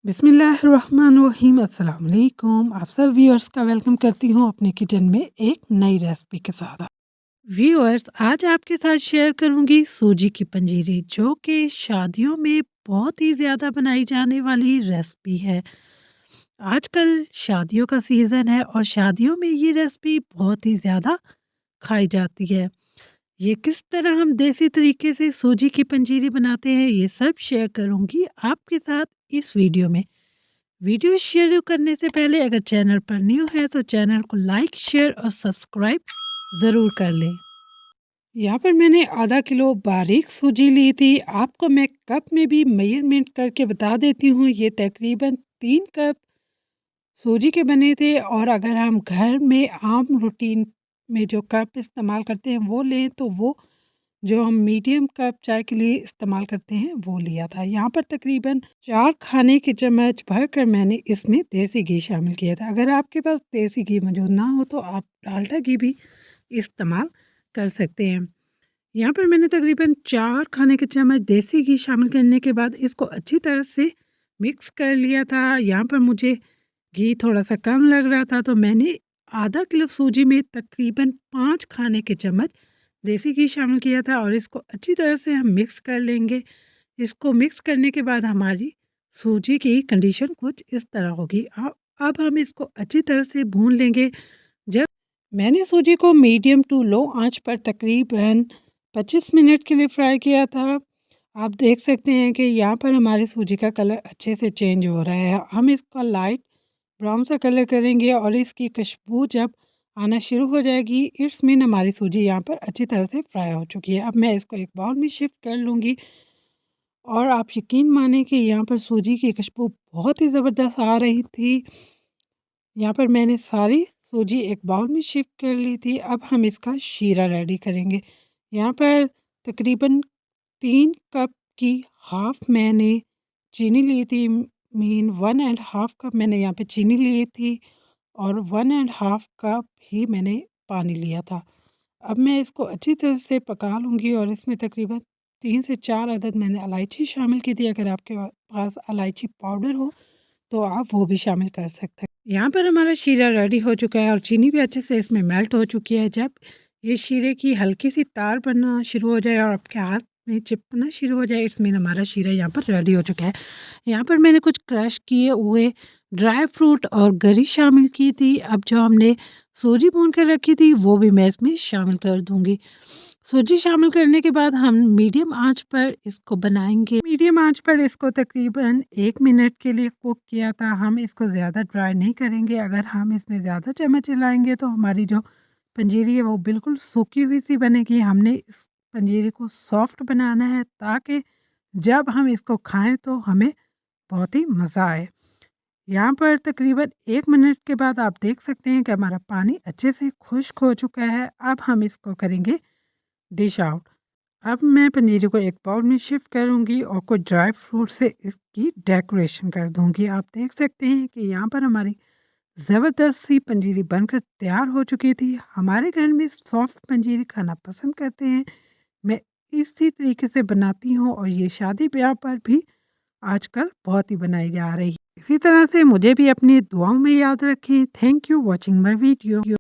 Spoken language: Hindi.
बिस्मिल्लाहिर्रहमानिर्रहीम अस्सलाम वालेकुम। आप सब व्यूअर्स का वेलकम करती हूँ अपने किचन में एक नई रेसिपी के साथ। व्यूअर्स, आज आपके साथ शेयर करूँगी सूजी की पंजीरी, जो कि शादियों में बहुत ही ज़्यादा बनाई जाने वाली रेसिपी है। आजकल शादियों का सीज़न है और शादियों में ये रेसिपी बहुत ही ज़्यादा खाई जाती है। ये किस तरह हम देसी तरीके से सूजी की पंजीरी बनाते हैं, ये सब शेयर करूँगी आपके साथ इस वीडियो में। वीडियो शुरू करने से पहले अगर चैनल पर न्यू है तो चैनल को लाइक, शेयर और सब्सक्राइब ज़रूर कर लें। यहाँ पर मैंने आधा किलो बारीक सूजी ली थी। आपको मैं कप में भी मेजरमेंट करके बता देती हूँ। ये तकरीबन 3 कप सूजी के बने थे, और अगर हम घर में आम रूटीन में जो कप इस्तेमाल करते हैं वो लें तो वो जो हम मीडियम कप चाय के लिए इस्तेमाल करते हैं वो लिया था। यहाँ पर तकरीबन 4 खाने के चम्मच भरकर मैंने इसमें देसी घी शामिल किया था। अगर आपके पास देसी घी मौजूद ना हो तो आप डाल्डा घी भी इस्तेमाल कर सकते हैं। यहाँ पर मैंने तकरीबन 4 खाने के चम्मच देसी घी शामिल करने के बाद इसको अच्छी तरह से मिक्स कर लिया था। यहाँ पर मुझे घी थोड़ा सा कम लग रहा था, तो मैंने आधा किलो सूजी में तकरीबन 5 खाने के चम्मच देसी घी शामिल किया था, और इसको अच्छी तरह से हम मिक्स कर लेंगे। इसको मिक्स करने के बाद हमारी सूजी की कंडीशन कुछ इस तरह होगी। अब हम इसको अच्छी तरह से भून लेंगे। जब मैंने सूजी को मीडियम टू लो आंच पर तकरीबन 25 मिनट के लिए फ्राई किया था। आप देख सकते हैं कि यहाँ पर हमारी सूजी का कलर अच्छे से चेंज हो रहा है। हम इसका लाइट ब्राउन सा कलर करेंगे और इसकी खुशबू जब आना शुरू हो जाएगी, इट्स मीन हमारी सूजी यहाँ पर अच्छी तरह से फ्राई हो चुकी है। अब मैं इसको एक बाउल में शिफ्ट कर लूँगी, और आप यकीन माने कि यहाँ पर सूजी की खुशबू बहुत ही ज़बरदस्त आ रही थी। यहाँ पर मैंने सारी सूजी एक बाउल में शिफ्ट कर ली थी। अब हम इसका शीरा रेडी करेंगे। यहाँ पर तकरीबन 3 कप की हाफ़ मैंने चीनी ली थी। मीन 1.5 कप मैंने यहाँ पे चीनी ली थी, और 1.5 कप ही मैंने पानी लिया था। अब मैं इसको अच्छी तरह से पका लूँगी, और इसमें तकरीबन 3 से 4 अदद मैंने इलायची शामिल की थी। अगर आपके पास इलायची पाउडर हो तो आप वो भी शामिल कर सकते हैं। यहाँ पर हमारा शीरा रेडी हो चुका है और चीनी भी अच्छे से इसमें मेल्ट हो चुकी है। जब ये शीरे की हल्की सी तार बनना शुरू हो जाए और आपके हाथ में चिपकना शुरू हो जाए, इट्स मीन हमारा शीरा यहाँ पर रेडी हो चुका है। यहाँ पर मैंने कुछ क्रश किए हुए ड्राई फ्रूट और गरी शामिल की थी। अब जो हमने सूजी भून कर रखी थी वो भी मैं इसमें शामिल कर दूँगी। सूजी शामिल करने के बाद हम मीडियम आंच पर इसको बनाएंगे। मीडियम आंच पर इसको तकरीबन 1 मिनट के लिए कुक किया था। हम इसको ज़्यादा ड्राई नहीं करेंगे। अगर हम इसमें ज़्यादा चम्मच चलाएंगे तो हमारी जो पंजीरी है वो बिल्कुल सूखी हुई सी बनेगी। हमने इस पंजीरी को सॉफ्ट बनाना है ताकि जब हम इसको खाएं तो हमें बहुत ही मज़ा आए। यहाँ पर तकरीबन 1 मिनट के बाद आप देख सकते हैं कि हमारा पानी अच्छे से खुश्क हो चुका है। अब हम इसको करेंगे डिश आउट। अब मैं पंजीरी को एक बाउल में शिफ्ट करूँगी और कुछ ड्राई फ्रूट से इसकी डेकोरेशन कर दूँगी। आप देख सकते हैं कि यहाँ पर हमारी ज़बरदस्त सी पंजीरी बनकर तैयार हो चुकी थी। हमारे घर में सॉफ्ट पंजीरी खाना पसंद करते हैं। मैं इसी तरीके से बनाती हूँ, और ये शादी ब्याह पर भी आजकल बहुत ही बनाई जा रही है। इसी तरह से मुझे भी अपनी दुआओं में याद रखें। Thank you watching my video.